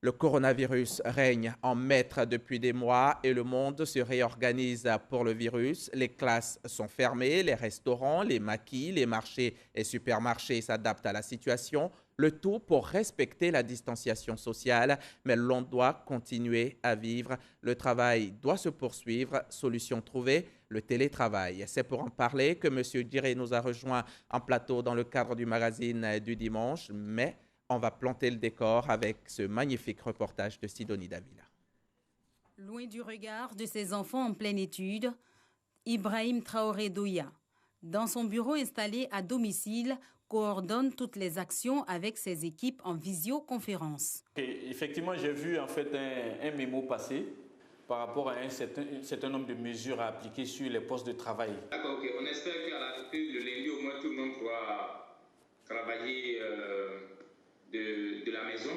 Le coronavirus règne en maître depuis des mois et le monde se réorganise pour le virus. Les classes sont fermées, les restaurants, les maquis, les marchés et supermarchés s'adaptent à la situation. Le tout pour respecter la distanciation sociale, mais l'on doit continuer à vivre. Le travail doit se poursuivre. Solution trouvée, le télétravail. C'est pour en parler que M. Diré nous a rejoint en plateau dans le cadre du magazine du dimanche, mais on va planter le décor avec ce magnifique reportage de Sidonie Davila. Loin du regard de ses enfants en pleine étude, Ibrahim Traoré Douya, dans son bureau installé à domicile, coordonne toutes les actions avec ses équipes en visioconférence. Effectivement, j'ai vu en fait un mémo passer par rapport à un certain nombre de mesures à appliquer sur les postes de travail. D'accord, ok. On espère que le lundi au moins tout le monde pourra travailler de la maison.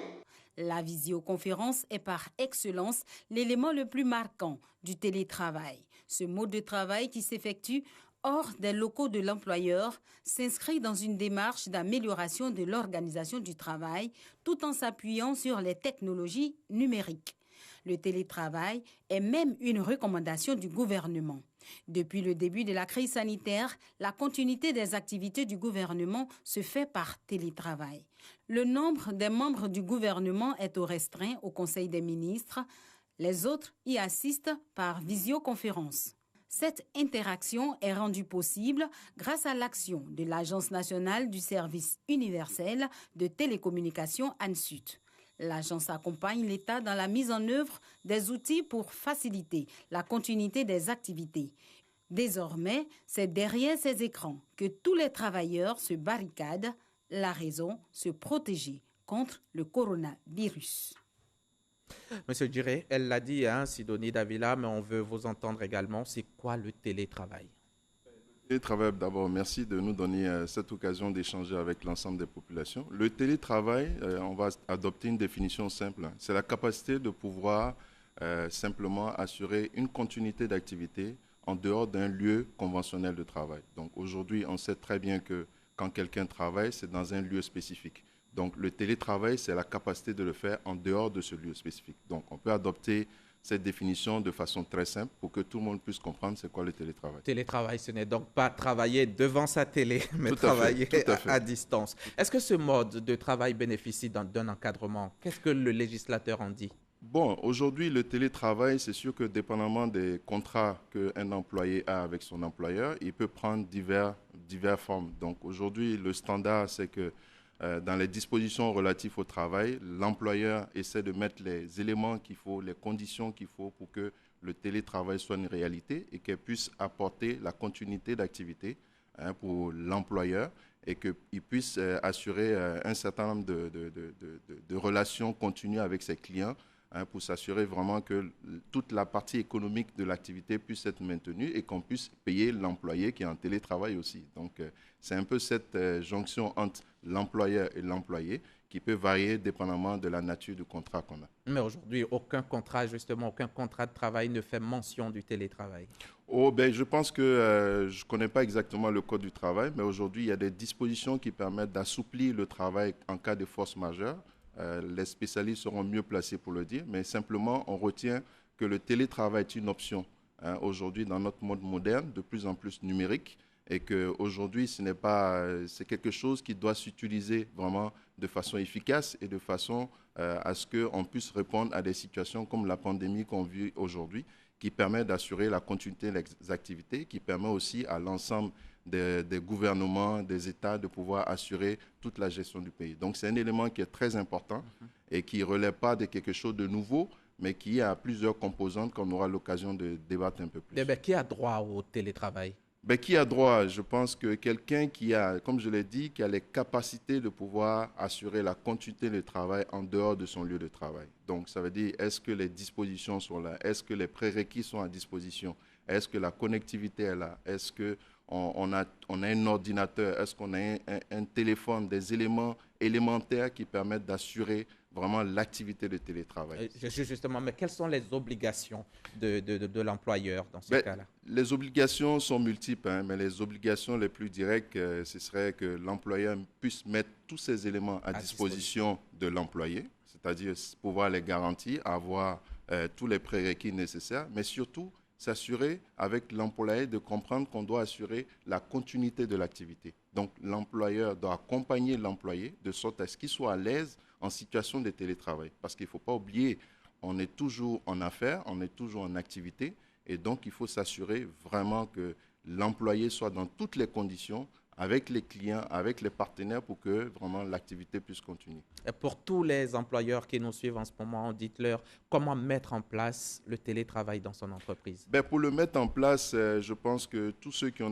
La visioconférence est par excellence l'élément le plus marquant du télétravail. Ce mode de travail qui s'effectue hors des locaux de l'employeur s'inscrit dans une démarche d'amélioration de l'organisation du travail tout en s'appuyant sur les technologies numériques. Le télétravail est même une recommandation du gouvernement. Depuis le début de la crise sanitaire, la continuité des activités du gouvernement se fait par télétravail. Le nombre des membres du gouvernement est restreint au Conseil des ministres. Les autres y assistent par visioconférence. Cette interaction est rendue possible grâce à l'action de l'Agence nationale du service universel de télécommunications ANSUT. L'agence accompagne l'État dans la mise en œuvre des outils pour faciliter la continuité des activités. Désormais, c'est derrière ces écrans que tous les travailleurs se barricadent. La raison, se protéger contre le coronavirus. Monsieur Diré, elle l'a dit, Sidonie Davila, mais on veut vous entendre également. C'est quoi le télétravail? Télétravail, d'abord, merci de nous donner cette occasion d'échanger avec l'ensemble des populations. Le télétravail, on va adopter une définition simple. C'est la capacité de pouvoir simplement assurer une continuité d'activité en dehors d'un lieu conventionnel de travail. Donc aujourd'hui, on sait très bien que quand quelqu'un travaille, c'est dans un lieu spécifique. Donc le télétravail, c'est la capacité de le faire en dehors de ce lieu spécifique. Donc on peut adopter cette définition de façon très simple pour que tout le monde puisse comprendre c'est quoi le télétravail. Télétravail, ce n'est donc pas travailler devant sa télé, mais tout travailler à distance. Est-ce que ce mode de travail bénéficie d'un encadrement? Qu'est-ce que le législateur en dit? Bon, aujourd'hui, le télétravail, c'est sûr que dépendamment des contrats qu'un employé a avec son employeur, il peut prendre diverses formes. Donc aujourd'hui, le standard, c'est que dans les dispositions relatives au travail, l'employeur essaie de mettre les éléments qu'il faut, les conditions qu'il faut pour que le télétravail soit une réalité et qu'elle puisse apporter la continuité d'activité pour l'employeur et qu'il puisse assurer un certain nombre de relations continues avec ses clients pour s'assurer vraiment que toute la partie économique de l'activité puisse être maintenue et qu'on puisse payer l'employé qui est en télétravail aussi. Donc, c'est un peu cette jonction entre l'employeur et l'employé qui peut varier dépendamment de la nature du contrat qu'on a. Mais aujourd'hui, aucun contrat de travail ne fait mention du télétravail. Oh, ben, je pense que je ne connais pas exactement le code du travail, mais aujourd'hui, il y a des dispositions qui permettent d'assouplir le travail en cas de force majeure. Les spécialistes seront mieux placés pour le dire, mais simplement, on retient que le télétravail est une option aujourd'hui dans notre monde moderne, de plus en plus numérique, et qu'aujourd'hui, c'est quelque chose qui doit s'utiliser vraiment de façon efficace et de façon à ce qu'on puisse répondre à des situations comme la pandémie qu'on vit aujourd'hui, qui permet d'assurer la continuité des activités, qui permet aussi à l'ensemble des gouvernements, des États de pouvoir assurer toute la gestion du pays. Donc c'est un élément qui est très important et qui ne relève pas de quelque chose de nouveau, mais qui a plusieurs composantes qu'on aura l'occasion de débattre un peu plus. Eh bien, qui a droit au télétravail? Ben, qui a droit? Je pense que quelqu'un qui a, comme je l'ai dit, qui a les capacités de pouvoir assurer la continuité du travail en dehors de son lieu de travail. Donc, ça veut dire, est-ce que les dispositions sont là? Est-ce que les prérequis sont à disposition? Est-ce que la connectivité est là? Est-ce qu'on a un ordinateur? Est-ce qu'on a un téléphone? Des éléments élémentaires qui permettent d'assurer vraiment l'activité de télétravail. Justement, mais quelles sont les obligations de l'employeur dans ce cas-là? Les obligations sont multiples, mais les obligations les plus directes, ce serait que l'employeur puisse mettre tous ces éléments à disposition de l'employé. c'est-à-dire pouvoir les garantir, avoir tous les prérequis nécessaires, mais surtout s'assurer avec l'employé de comprendre qu'on doit assurer la continuité de l'activité. Donc, l'employeur doit accompagner l'employé de sorte à ce qu'il soit à l'aise en situation de télétravail. Parce qu'il ne faut pas oublier, on est toujours en affaires, on est toujours en activité, et donc il faut s'assurer vraiment que l'employé soit dans toutes les conditions avec les clients, avec les partenaires pour que vraiment l'activité puisse continuer. Et pour tous les employeurs qui nous suivent en ce moment, dites-leur comment mettre en place le télétravail dans son entreprise. Ben, pour le mettre en place, je pense que tous ceux qui ont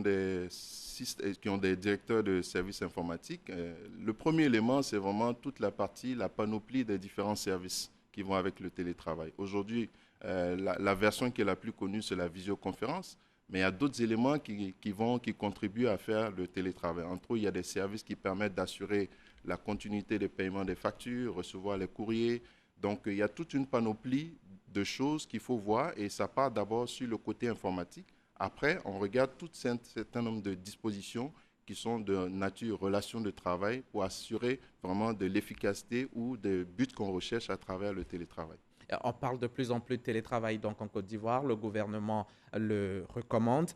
des directeurs de services informatiques, le premier élément, c'est vraiment toute la panoplie des différents services qui vont avec le télétravail. Aujourd'hui, la version qui est la plus connue, c'est la visioconférence. Mais il y a d'autres éléments qui contribuent à faire le télétravail. Entre autres, il y a des services qui permettent d'assurer la continuité des paiements des factures, recevoir les courriers. Donc, il y a toute une panoplie de choses qu'il faut voir et ça part d'abord sur le côté informatique. Après, on regarde tout un certain nombre de dispositions qui sont de nature relation de travail pour assurer vraiment de l'efficacité ou des buts qu'on recherche à travers le télétravail. On parle de plus en plus de télétravail donc en Côte d'Ivoire, le gouvernement le recommande.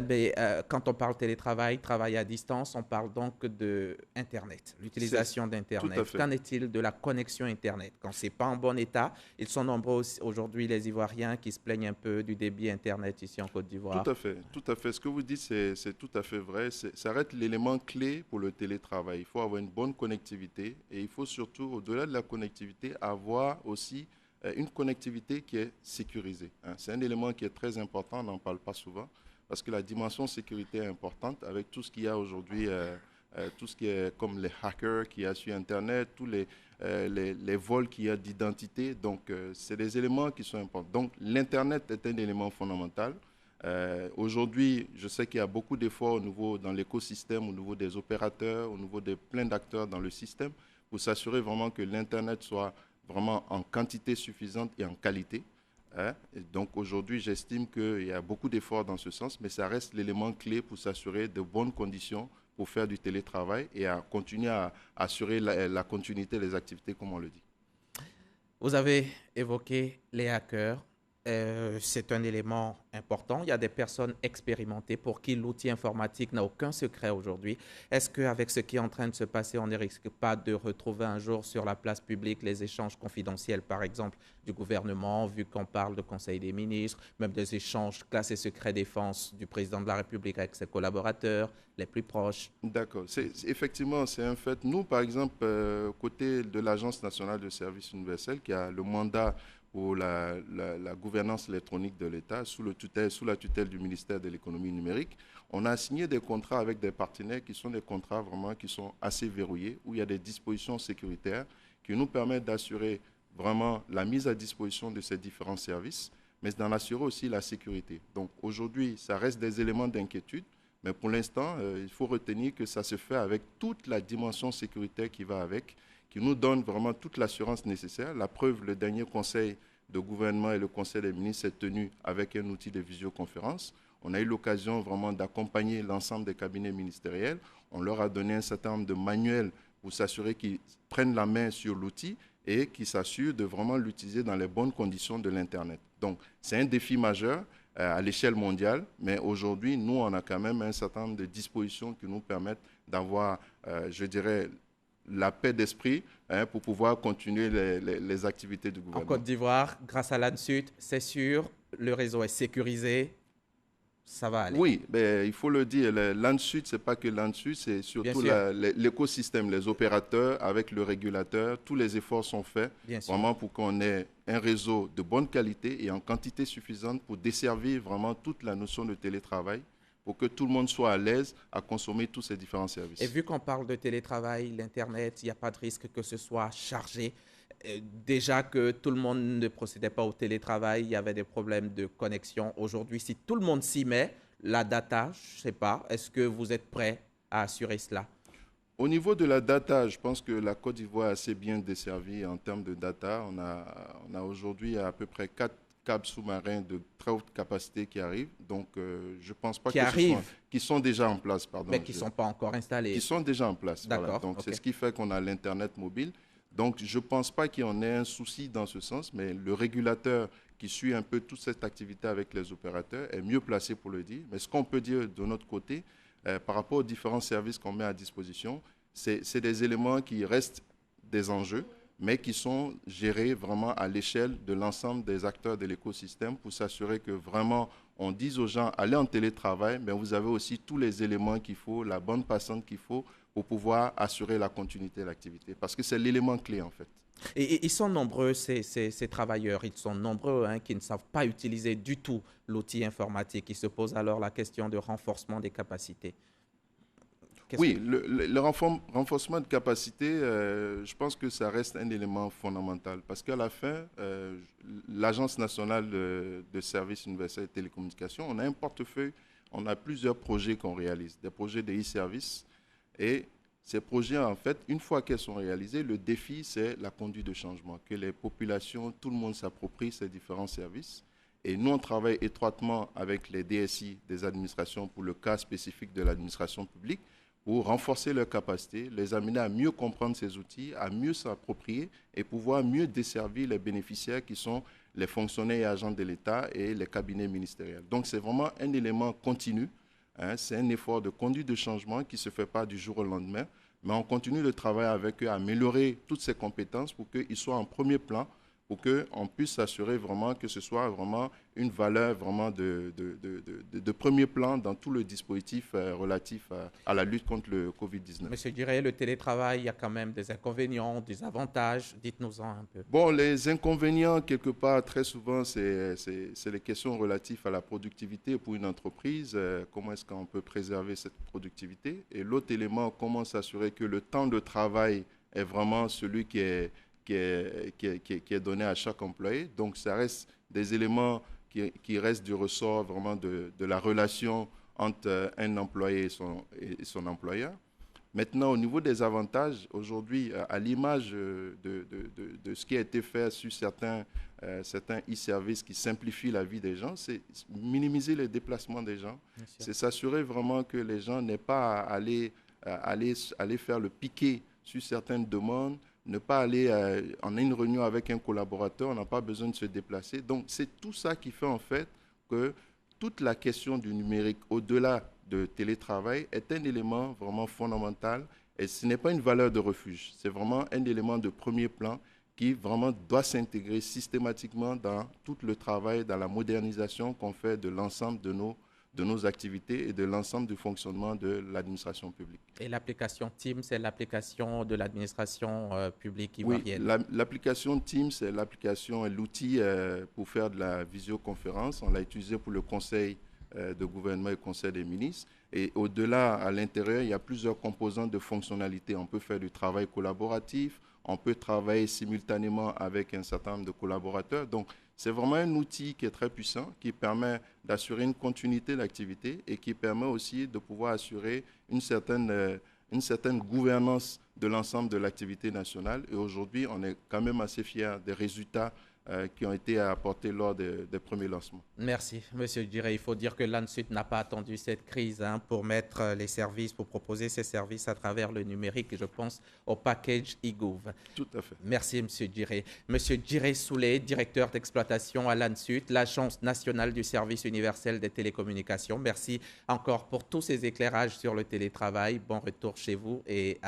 Mais quand on parle télétravail, travail à distance, on parle donc d'Internet, l'utilisation d'Internet. Qu'en est-il de la connexion Internet? Quand ce n'est pas en bon état, ils sont nombreux aujourd'hui, les Ivoiriens, qui se plaignent un peu du débit Internet ici en Côte d'Ivoire. Tout à fait. Ce que vous dites, c'est tout à fait vrai. Ça reste l'élément clé pour le télétravail. Il faut avoir une bonne connectivité et il faut surtout, au-delà de la connectivité, avoir aussi une connectivité qui est sécurisée. C'est un élément qui est très important, on n'en parle pas souvent, parce que la dimension sécurité est importante avec tout ce qu'il y a aujourd'hui, tout ce qui est comme les hackers qu'il y a sur Internet, tous les vols qu'il y a d'identité. Donc, c'est des éléments qui sont importants. Donc, l'Internet est un élément fondamental. Aujourd'hui, je sais qu'il y a beaucoup d'efforts dans l'écosystème, au niveau des opérateurs, au niveau de plein d'acteurs dans le système, pour s'assurer vraiment que l'Internet soit vraiment en quantité suffisante et en qualité. Et donc aujourd'hui, j'estime qu'il y a beaucoup d'efforts dans ce sens, mais ça reste l'élément clé pour s'assurer de bonnes conditions pour faire du télétravail et à continuer à assurer la continuité des activités, comme on le dit. Vous avez évoqué les hackers. C'est un élément important. Il y a des personnes expérimentées pour qui l'outil informatique n'a aucun secret aujourd'hui. Est-ce qu'avec ce qui est en train de se passer, on ne risque pas de retrouver un jour sur la place publique les échanges confidentiels, par exemple, du gouvernement, vu qu'on parle de Conseil des ministres, même des échanges classés secret défense du président de la République avec ses collaborateurs, les plus proches? D'accord. Effectivement, c'est un fait. Nous, par exemple, côté de l'Agence nationale de services universels, qui a le mandat pour la gouvernance électronique de l'État sous la tutelle du ministère de l'économie numérique, on a signé des contrats avec des partenaires qui sont des contrats vraiment qui sont assez verrouillés, où il y a des dispositions sécuritaires qui nous permettent d'assurer vraiment la mise à disposition de ces différents services, mais d'en assurer aussi la sécurité. Donc aujourd'hui, ça reste des éléments d'inquiétude, mais pour l'instant, il faut retenir que ça se fait avec toute la dimension sécuritaire qui va avec, qui nous donne vraiment toute l'assurance nécessaire. La preuve, le dernier conseil de gouvernement et le conseil des ministres s'est tenu avec un outil de visioconférence. On a eu l'occasion vraiment d'accompagner l'ensemble des cabinets ministériels. On leur a donné un certain nombre de manuels pour s'assurer qu'ils prennent la main sur l'outil et qu'ils s'assurent de vraiment l'utiliser dans les bonnes conditions de l'Internet. Donc, c'est un défi majeur à l'échelle mondiale, mais aujourd'hui, nous, on a quand même un certain nombre de dispositions qui nous permettent d'avoir, je dirais, la paix d'esprit pour pouvoir continuer les activités du gouvernement. En Côte d'Ivoire, grâce à l'ANSUD, c'est sûr, le réseau est sécurisé, ça va aller. Oui, mais il faut le dire, l'ANSUD, ce n'est pas que l'ANSUD, c'est surtout l'écosystème, les opérateurs avec le régulateur. Tous les efforts sont faits vraiment pour qu'on ait un réseau de bonne qualité et en quantité suffisante pour desservir vraiment toute la notion de télétravail, pour que tout le monde soit à l'aise à consommer tous ces différents services. Et vu qu'on parle de télétravail, l'Internet, il n'y a pas de risque que ce soit chargé. Déjà que tout le monde ne procédait pas au télétravail, il y avait des problèmes de connexion. Aujourd'hui, si tout le monde s'y met, la data, je ne sais pas, est-ce que vous êtes prêt à assurer cela? Au niveau de la data, je pense que la Côte d'Ivoire est assez bien desservie en termes de data. On a aujourd'hui à peu près 4 câbles sous-marins de très haute capacité qui arrivent. Donc, je ne pense pas qui sont déjà en place. Pardon, mais qui ne sont pas encore installés. Qui sont déjà en place. D'accord. Voilà. Donc, c'est ce qui fait qu'on a l'Internet mobile. Donc, je ne pense pas qu'il y en ait un souci dans ce sens, mais le régulateur qui suit un peu toute cette activité avec les opérateurs est mieux placé pour le dire. Mais ce qu'on peut dire de notre côté, par rapport aux différents services qu'on met à disposition, c'est des éléments qui restent des enjeux, mais qui sont gérés vraiment à l'échelle de l'ensemble des acteurs de l'écosystème pour s'assurer que vraiment on dise aux gens, allez en télétravail, mais vous avez aussi tous les éléments qu'il faut, la bande passante qu'il faut pour pouvoir assurer la continuité de l'activité. Parce que c'est l'élément clé en fait. Et ils sont nombreux, ces travailleurs, ils sont nombreux qui ne savent pas utiliser du tout l'outil informatique. Ils se posent alors la question de renforcement des capacités. Oui, le renforcement de capacité, je pense que ça reste un élément fondamental parce qu'à la fin, l'Agence nationale de services universels de télécommunications, on a un portefeuille, on a plusieurs projets qu'on réalise, des projets de e-service. Et ces projets, en fait, une fois qu'ils sont réalisés, le défi, c'est la conduite de changement, que les populations, tout le monde s'approprie ces différents services. Et nous, on travaille étroitement avec les DSI des administrations pour le cas spécifique de l'administration publique, pour renforcer leurs capacités, les amener à mieux comprendre ces outils, à mieux s'approprier et pouvoir mieux desservir les bénéficiaires qui sont les fonctionnaires et agents de l'État et les cabinets ministériels. Donc, c'est vraiment un élément continu. C'est un effort de conduite de changement qui ne se fait pas du jour au lendemain, mais on continue de travailler avec eux, à améliorer toutes ces compétences pour qu'ils soient en premier plan, pour qu'on puisse s'assurer vraiment que ce soit vraiment une valeur vraiment de premier plan dans tout le dispositif relatif à la lutte contre le Covid-19. Monsieur Djiré, le télétravail, il y a quand même des inconvénients, des avantages. Dites-nous-en un peu. Bon, les inconvénients, quelque part, très souvent, c'est les questions relatives à la productivité pour une entreprise. Comment est-ce qu'on peut préserver cette productivité? Et l'autre élément, comment s'assurer que le temps de travail est vraiment celui qui est donné à chaque employé. Donc, ça reste des éléments qui restent du ressort vraiment de la relation entre un employé et son employeur. Maintenant, au niveau des avantages, aujourd'hui, à l'image de ce qui a été fait sur certains e-services qui simplifient la vie des gens, c'est minimiser les déplacements des gens. C'est s'assurer vraiment que les gens n'aient pas à aller faire le piquet sur certaines demandes, ne pas aller en une réunion avec un collaborateur, on n'a pas besoin de se déplacer. Donc, c'est tout ça qui fait en fait que toute la question du numérique, au-delà de télétravail, est un élément vraiment fondamental et ce n'est pas une valeur de refuge. C'est vraiment un élément de premier plan qui vraiment doit s'intégrer systématiquement dans tout le travail, dans la modernisation qu'on fait de l'ensemble de nos activités et de l'ensemble du fonctionnement de l'administration publique. Et l'application Teams, c'est l'application de l'administration publique ivoirienne? Oui, l'application Teams, c'est l'application et l'outil pour faire de la visioconférence. On l'a utilisé pour le conseil de gouvernement et conseil des ministres. Et au-delà, à l'intérieur, il y a plusieurs composantes de fonctionnalités. On peut faire du travail collaboratif, on peut travailler simultanément avec un certain nombre de collaborateurs. Donc, c'est vraiment un outil qui est très puissant, qui permet d'assurer une continuité d'activité et qui permet aussi de pouvoir assurer une certaine gouvernance de l'ensemble de l'activité nationale. Et aujourd'hui, on est quand même assez fiers des résultats qui ont été apportés lors des premiers lancements. Merci, Monsieur Djiré. Il faut dire que l'ANSUT n'a pas attendu cette crise pour mettre les services, pour proposer ces services à travers le numérique. Je pense au package eGov. Tout à fait. Merci, Monsieur Djiré. Monsieur Djiré Soulé, directeur d'exploitation à l'ANSUT, l'Agence nationale du service universel des télécommunications. Merci encore pour tous ces éclairages sur le télétravail. Bon retour chez vous et à